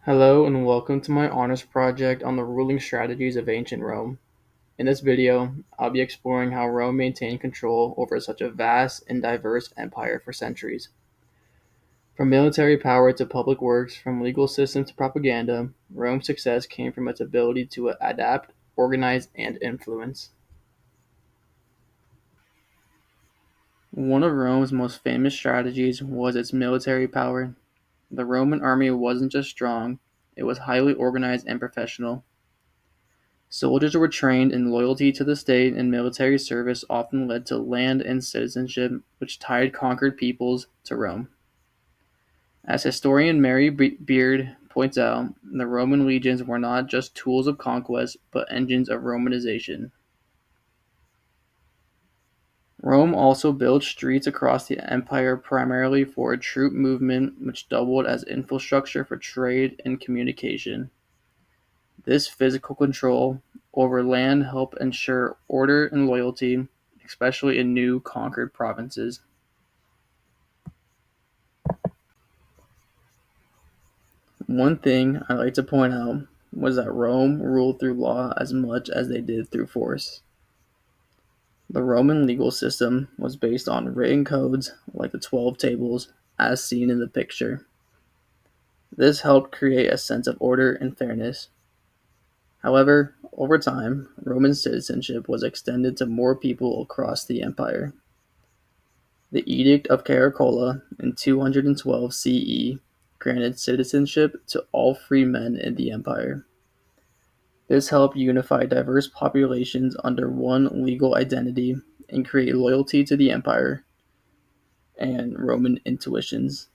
Hello and welcome to my honors project on the ruling strategies of ancient Rome. In this video, I'll be exploring how Rome maintained control over such a vast and diverse empire for centuries. From military power to public works, from legal systems to propaganda, Rome's success came from its ability to adapt, organize, and influence. One of Rome's most famous strategies was its military power. The Roman army wasn't just strong, it was highly organized and professional. Soldiers were trained in loyalty to the state, and military service often led to land and citizenship, which tied conquered peoples to Rome. As historian Mary Beard points out, the Roman legions were not just tools of conquest, but engines of Romanization. Rome also built streets across the empire primarily for a troop movement, which doubled as infrastructure for trade and communication. This physical control over land helped ensure order and loyalty, especially in new conquered provinces. One thing I like to point out was that Rome ruled through law as much as they did through force. The Roman legal system was based on written codes like the 12 Tables, as seen in the picture. This helped create a sense of order and fairness. However, over time, Roman citizenship was extended to more people across the empire. The Edict of Caracolla in 212 CE granted citizenship to all free men in the empire. This helped unify diverse populations under one legal identity and create loyalty to the empire and Roman intuitions.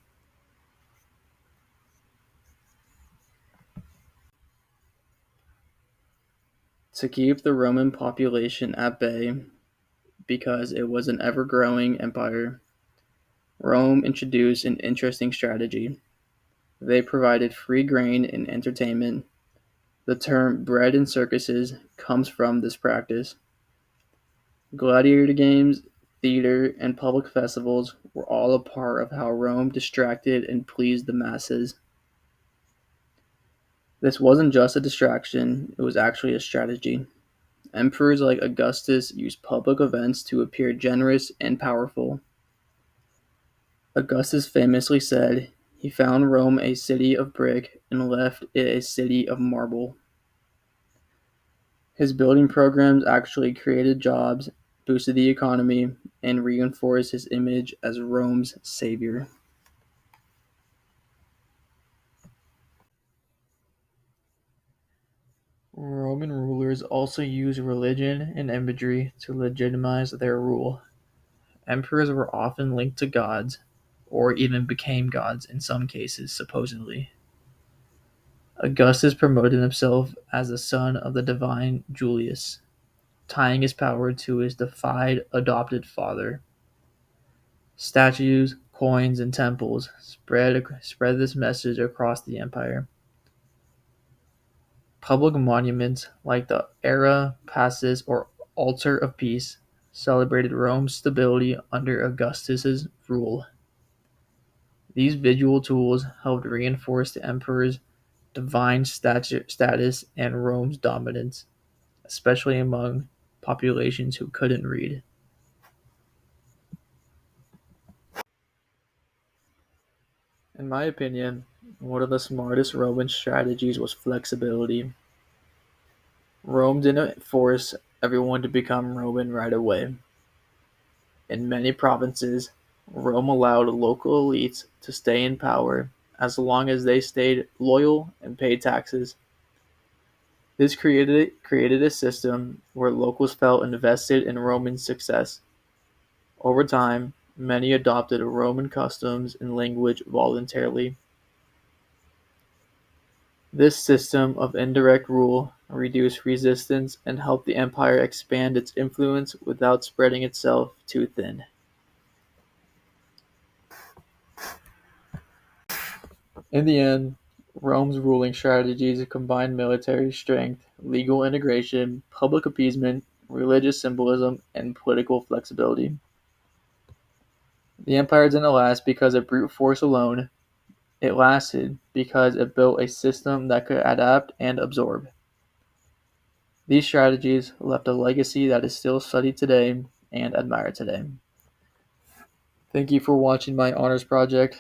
To keep the Roman population at bay, because it was an ever-growing empire, Rome introduced an interesting strategy. They provided free grain and entertainment. The term "bread in circuses" comes from this practice. Gladiator games, theater, and public festivals were all a part of how Rome distracted and pleased the masses. This wasn't just a distraction, it was actually a strategy. Emperors like Augustus used public events to appear generous and powerful. Augustus famously said he found Rome a city of brick and left it a city of marble. His building programs actually created jobs, boosted the economy, and reinforced his image as Rome's savior. Roman rulers also used religion and imagery to legitimize their rule. Emperors were often linked to gods, or even became gods in some cases, supposedly. Augustus promoted himself as the son of the divine Julius, tying his power to his deified adopted father. Statues, coins, and temples spread this message across the empire. Public monuments like the Ara Pacis or Altar of Peace celebrated Rome's stability under Augustus's rule. These visual tools helped reinforce the emperor's divine status and Rome's dominance, especially among populations who couldn't read. In my opinion, one of the smartest Roman strategies was flexibility. Rome didn't force everyone to become Roman right away. In many provinces, Rome allowed local elites to stay in power as long as they stayed loyal and paid taxes. This created a system where locals felt invested in Roman success. Over time, many adopted Roman customs and language voluntarily. This system of indirect rule reduced resistance and helped the empire expand its influence without spreading itself too thin. In the end, Rome's ruling strategies combined military strength, legal integration, public appeasement, religious symbolism, and political flexibility. The empire didn't last because of brute force alone. It lasted because it built a system that could adapt and absorb. These strategies left a legacy that is still studied today and admired today. Thank you for watching my honors project.